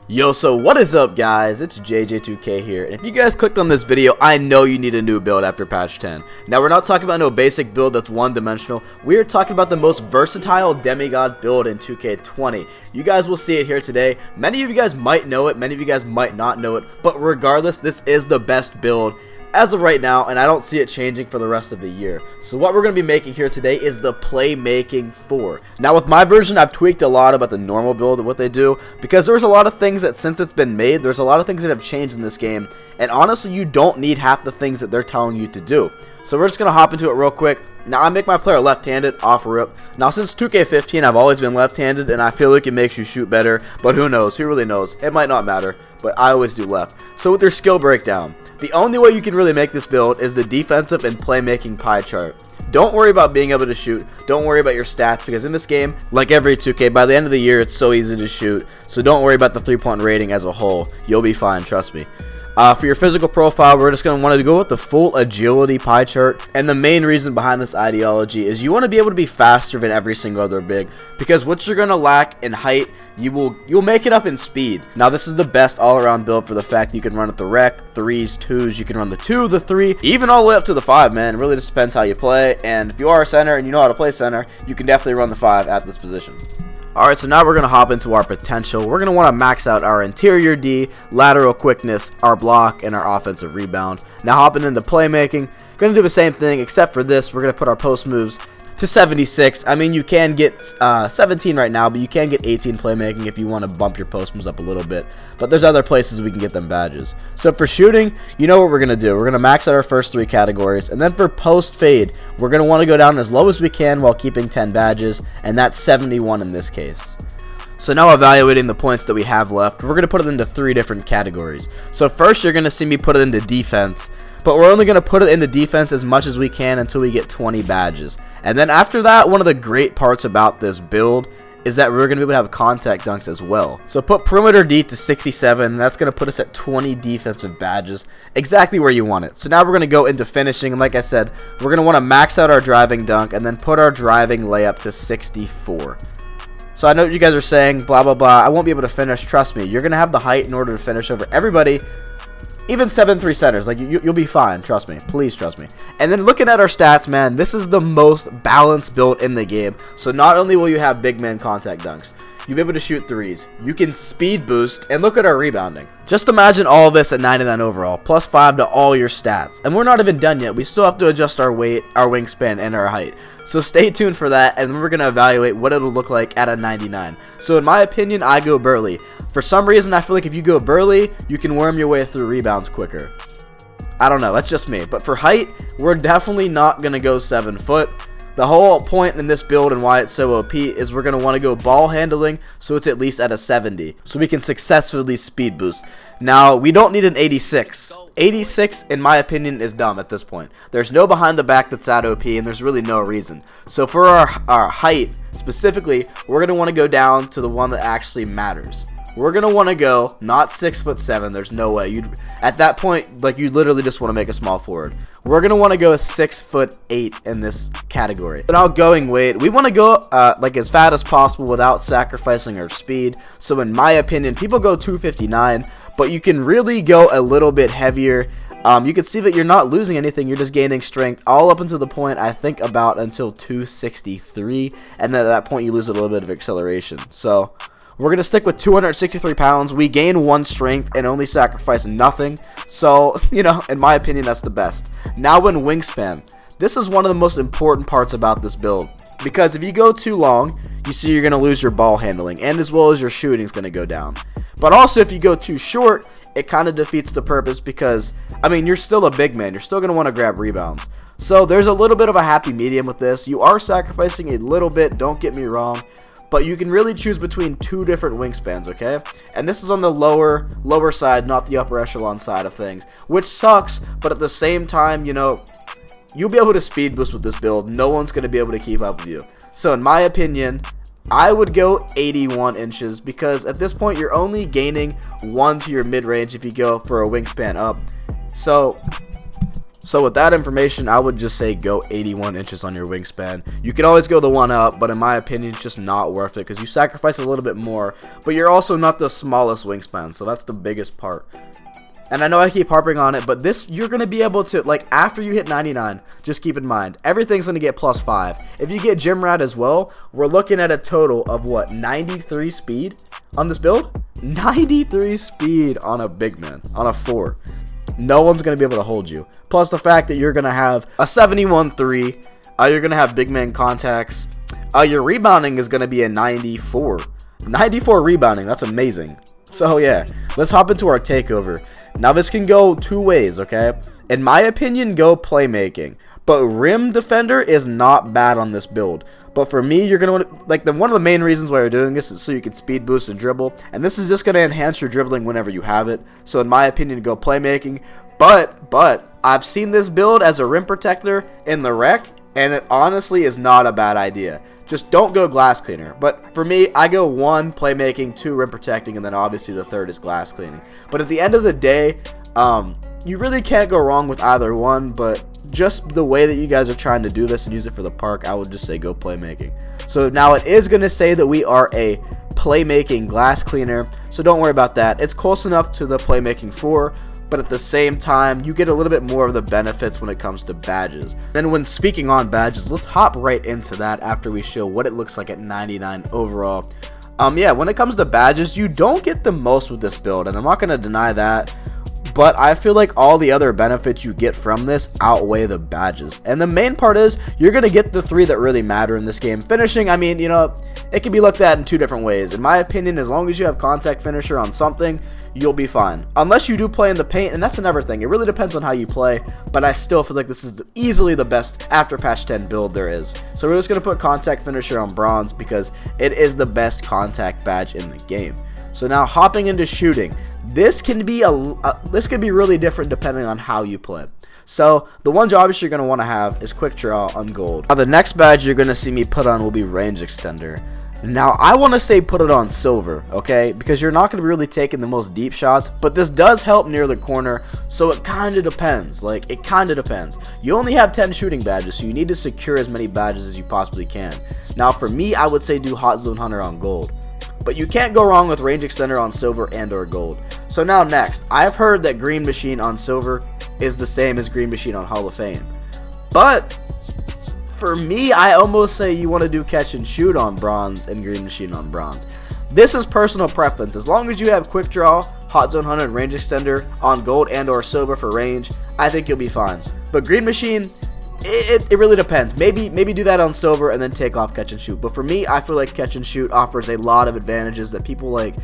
Yo, so what is up, guys? It's JJ2K here, and if you guys clicked on this video, I know you need a new build after patch 10. Now, we're not talking about no basic build that's one-dimensional. We are talking about the most versatile Demigod build in 2K20. You guys will see it here today. Many of you guys might know it, many of you guys might not know it, but regardless, this is the best build as of right now, and I don't see it changing for the rest of the year. So what we're going to be making here today is the Playmaking 4. Now with my version, I've tweaked a lot about the normal build and what they do, because there's a lot of things that since it's been made, there's a lot of things that have changed in this game, and honestly you don't need half the things that they're telling you to do. So we're just going to hop into it real quick. Now I make my player left-handed, off rip. Now since 2K15 I've always been left-handed, and I feel like it makes you shoot better, but who knows, who really knows, it might not matter, but I always do left. So with their skill breakdown, the only way you can really make this build is the defensive and playmaking pie chart. Don't worry about being able to shoot, don't worry about your stats, because in this game, like every 2K, by the end of the year it's so easy to shoot, so don't worry about the 3-point rating as a whole, you'll be fine, trust me. For your physical profile, we're just going to want to go with the full agility pie chart, and the main reason behind this ideology is you want to be able to be faster than every single other big, because what you're going to lack in height, you'll make it up in speed. Now this is the best all-around build for the fact that you can run at the rec, 3s, 2s, you can run the 2, the 3, even all the way up to the 5, man. It really just depends how you play, and if you are a center and you know how to play center, you can definitely run the 5 at this position. Alright, so now we're going to hop into our potential. We're going to want to max out our interior D, lateral quickness, our block, and our offensive rebound. Now hopping into playmaking, going to do the same thing except for this. We're going to put our post moves to 76. I mean, you can get 17 right now, but you can get 18 playmaking if you want to bump your post moves up a little bit. But there's other places we can get them badges. So for shooting, you know what we're going to do. We're going to max out our first 3 categories. And then for post fade, we're going to want to go down as low as we can while keeping 10 badges. And that's 71 in this case. So now evaluating the points that we have left, we're going to put it into 3 different categories. So first, you're going to see me put it into defense. But we're only going to put it into defense as much as we can until we get 20 badges. And then after that, one of the great parts about this build is that we're going to be able to have contact dunks as well. So put perimeter D to 67, and that's going to put us at 20 defensive badges, exactly where you want it. So now we're going to go into finishing, and like I said, we're going to want to max out our driving dunk and then put our driving layup to 64. So I know what you guys are saying, blah, blah, blah, I won't be able to finish. Trust me, you're going to have the height in order to finish over everybody. Even 7'3" centers, like you'll be fine, trust me, please trust me. And then looking at our stats, man, this is the most balanced build in the game. So not only will you have big man contact dunks, you'll be able to shoot 3s, you can speed boost, and look at our rebounding. Just imagine all of this at 99 overall, plus 5 to all your stats. And we're not even done yet, we still have to adjust our weight, our wingspan, and our height. So stay tuned for that, and then we're going to evaluate what it'll look like at a 99. So in my opinion, I go Burley. For some reason, I feel like if you go Burley, you can worm your way through rebounds quicker. I don't know, that's just me. But for height, we're definitely not going to go 7 foot. The whole point in this build and why it's so OP is we're going to want to go ball handling so it's at least at a 70. So we can successfully speed boost. Now, we don't need an 86. 86, in my opinion, is dumb at this point. There's no behind the back that's at OP, and there's really no reason. So for our height, specifically, we're going to want to go down to the one that actually matters. We're going to want to go not 6'7", there's no way. At that point, like, you literally just want to make a small forward. We're going to want to go 6'8" in this category. But now going weight, we want to go like as fat as possible without sacrificing our speed. So in my opinion, people go 259, but you can really go a little bit heavier. You can see that you're not losing anything, you're just gaining strength all up until the point, I think, about until 263, and then at that point you lose a little bit of acceleration. So we're going to stick with 263 pounds. We gain 1 strength and only sacrifice nothing. So, you know, in my opinion, that's the best. Now in wingspan, this is one of the most important parts about this build. Because if you go too long, you see you're going to lose your ball handling, and as well as your shooting is going to go down. But also if you go too short, it kind of defeats the purpose because, I mean, you're still a big man. You're still going to want to grab rebounds. So there's a little bit of a happy medium with this. You are sacrificing a little bit, don't get me wrong. But you can really choose between 2 different wingspans, okay? And this is on the lower side, not the upper echelon side of things, which sucks, but at the same time, you know, you'll be able to speed boost with this build. No one's going to be able to keep up with you. So in my opinion, I would go 81 inches because at this point, you're only gaining 1 to your mid-range if you go for a wingspan up. So So with that information, I would just say go 81 inches on your wingspan. You could always go the one up, but in my opinion, it's just not worth it because you sacrifice a little bit more, but you're also not the smallest wingspan, so that's the biggest part. And I know I keep harping on it, but this, you're going to be able to, like, after you hit 99, just keep in mind, everything's going to get +5. If you get Gym Rat as well, we're looking at a total of, what, 93 speed on this build? 93 speed on a big man, on a 4. No one's going to be able to hold you. Plus the fact that you're going to have a 71-3. You're going to have big man contacts. Your rebounding is going to be a 94. 94 rebounding. That's amazing. So yeah, let's hop into our takeover. Now this can go two ways, okay? In my opinion, go playmaking. But rim defender is not bad on this build. But for me, you're going to, like, one of the main reasons why you're doing this is so you can speed boost and dribble. And this is just going to enhance your dribbling whenever you have it. So in my opinion, go playmaking. But I've seen this build as a rim protector in the rec, and it honestly is not a bad idea. Just don't go glass cleaner. But for me, I go 1 playmaking, 2 rim protecting, and then obviously the third is glass cleaning. But at the end of the day, you really can't go wrong with either one, but just the way that you guys are trying to do this and use it for the park, I would just say go playmaking. So now it is going to say that we are a playmaking glass cleaner, so don't worry about that. It's close enough to the playmaking 4, but at the same time, you get a little bit more of the benefits when it comes to badges. Then when speaking on badges, let's hop right into that after we show what it looks like at 99 overall. Yeah, when it comes to badges, you don't get the most with this build, and I'm not going to deny that. But I feel like all the other benefits you get from this outweigh the badges. And the main part is you're going to get the 3 that really matter in this game. Finishing, I mean, you know, it can be looked at in 2 different ways. In my opinion, as long as you have contact finisher on something, you'll be fine. Unless you do play in the paint, and that's another thing. It really depends on how you play, but I still feel like this is easily the best after patch 10 build there is. So we're just going to put contact finisher on bronze because it is the best contact badge in the game. So now hopping into shooting, this can be really different depending on how you play. So the one job you're going to want to have is quick draw on gold. Now the next badge you're going to see me put on will be range extender. Now I want to say put it on silver, okay, because you're not going to be really taking the most deep shots, but this does help near the corner, so it kind of depends. Like, it kind of depends. You only have 10 shooting badges, so you need to secure as many badges as you possibly can. Now for me, I would say do hot zone hunter on gold. But you can't go wrong with range extender on silver and or gold. So now next, I've heard that green machine on silver is the same as green machine on Hall of Fame. But for me, I almost say you want to do catch and shoot on bronze and green machine on bronze. This is personal preference. As long as you have quick draw, hot zone hunter, and range extender on gold and or silver for range, I think you'll be fine. But green machine, it really depends. Maybe do that on silver and then take off catch and shoot. But for me, I feel like catch and shoot offers a lot of advantages that people like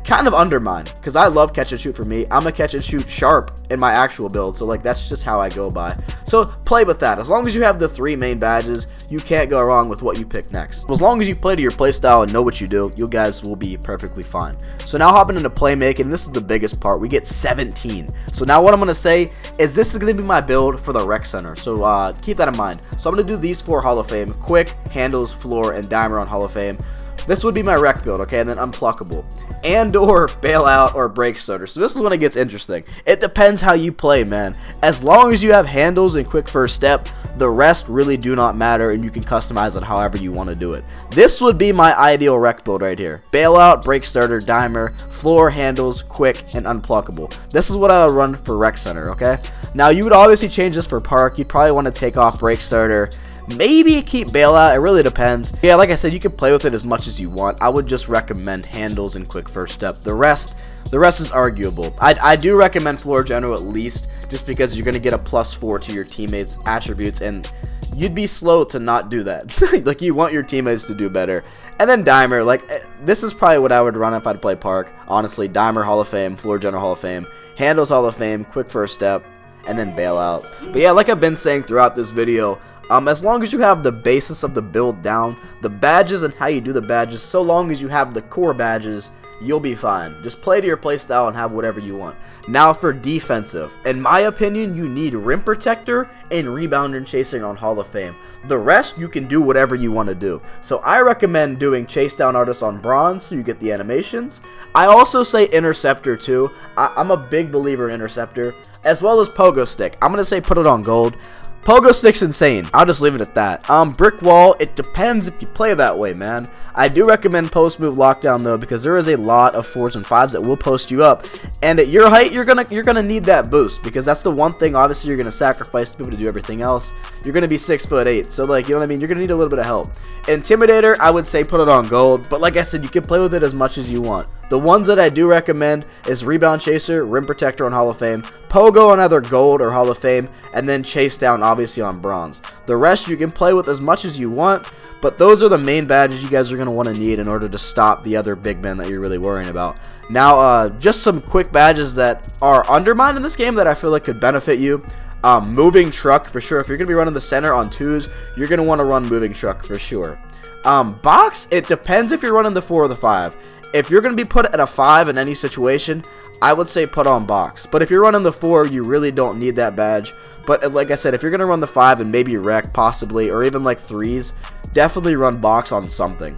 kind of undermine, because I love catch and shoot. For me, I'm a catch and shoot sharp in my actual build, so like that's just how I go by. So play with that. As long as you have the 3 main badges, you can't go wrong with what you pick next. As long as you play to your playstyle and know what you do, you guys will be perfectly fine. So now hopping into playmaking, this is the biggest part. We get 17. So now what I'm going to say is this is going to be my build for the rec center, so keep that in mind. So I'm going to do these 4 Hall of Fame: quick, handles, floor, and dimer on Hall of Fame. This would be my rec build, okay, and then unpluckable and or bailout or break starter. So this is when it gets interesting. It depends how you play, man. As long as you have handles and quick first step, the rest really do not matter, and you can customize it however you want to do it. This would be my ideal rec build right here: bailout, break starter, dimer, floor, handles, quick, and unpluckable. This is what I would run for rec center, okay? Now you would obviously change this for park. You'd probably want to take off break starter, maybe keep bailout. It really depends. Yeah, like I said, you can play with it as much as you want. I would just recommend handles and quick first step. The rest is arguable. I do recommend floor general at least, just because you're going to get a +4 to your teammates' attributes, and you'd be slow to not do that. Like, you want your teammates to do better. And then dimer, like, this is probably what I would run if I'd play park. Honestly, dimer Hall of Fame, floor general Hall of Fame, handles Hall of Fame, quick first step, and then bailout. But yeah, like I've been saying throughout this video, as long as you have the basis of the build down, the badges and how you do the badges, so long as you have the core badges, you'll be fine. Just play to your playstyle and have whatever you want. Now for defensive, in my opinion, you need rim protector and rebound and chasing on Hall of Fame. The rest, you can do whatever you want to do. So I recommend doing chase down artist on bronze so you get the animations. I also say interceptor too. I'm a big believer in interceptor, as well as pogo stick. I'm going to say put it on gold. Pogo stick's insane. I'll just leave it at that. Brick wall, it depends if you play that way, man. I do recommend post move lockdown though, because there is a lot of 4s and 5s that will post you up, and at your height you're gonna need that boost, because that's the one thing obviously you're gonna sacrifice to be able to do everything else. You're gonna be 6'8", so like, you know what I mean, you're gonna need a little bit of help. Intimidator, I would say put it on gold, but like I said, you can play with it as much as you want. The ones that I do recommend is Rebound Chaser, Rim Protector on Hall of Fame, Pogo on either Gold or Hall of Fame, and then Chase Down obviously on Bronze. The rest you can play with as much as you want, but those are the main badges you guys are going to want to need in order to stop the other big men that you're really worrying about. Now, just some quick badges that are undermined in this game that I feel like could benefit you. Moving Truck for sure. If you're going to be running the center on 2s, you're going to want to run Moving Truck for sure. Box, it depends if you're running the 4 or the 5. If you're going to be put at a 5 in any situation, I would say put on Box. But if you're running the 4, you really don't need that badge. But like I said, if you're going to run the 5 and maybe Wreck possibly, or even like 3s, definitely run Box on something.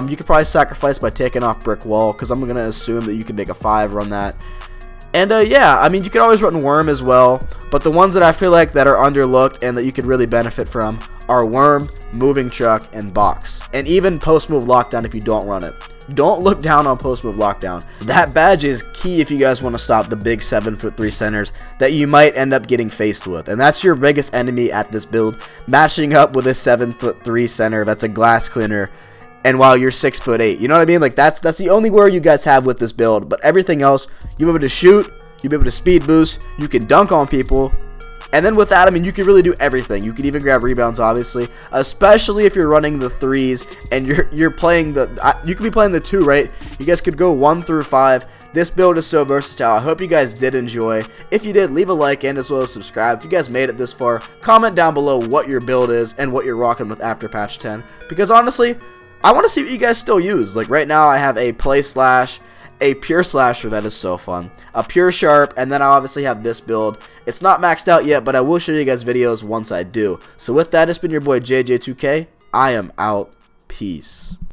You could probably sacrifice by taking off Brick Wall, because I'm going to assume that you can make a 5 run that. And yeah, I mean, you could always run Worm as well, but the ones that I feel like that are underlooked and that you could really benefit from are Worm, Moving Truck, and Box. And even Post Move Lockdown if you don't run it. Don't look down on Post Move Lockdown. That badge is key if you guys want to stop the big 7'3" centers that you might end up getting faced with. And that's your biggest enemy at this build, matching up with a 7'3" center that's a glass cleaner, and while you're 6'8", you know what I mean? Like that's the only worry you guys have with this build. But everything else, you'll be able to shoot, you'll be able to speed boost, you can dunk on people, and then with that, I mean, you can really do everything. You can even grab rebounds, obviously, especially if you're running the 3s and you're playing the. You could be playing the 2, right? You guys could go 1 through 5. This build is so versatile. I hope you guys did enjoy. If you did, leave a like and as well as subscribe. If you guys made it this far, comment down below what your build is and what you're rocking with after patch 10. Because honestly, I want to see what you guys still use. Like right now, I have a play slash, a pure slasher that is so fun, a pure sharp, and then I obviously have this build. It's not maxed out yet, but I will show you guys videos once I do. So with that, it's been your boy JJ2K. I am out. Peace.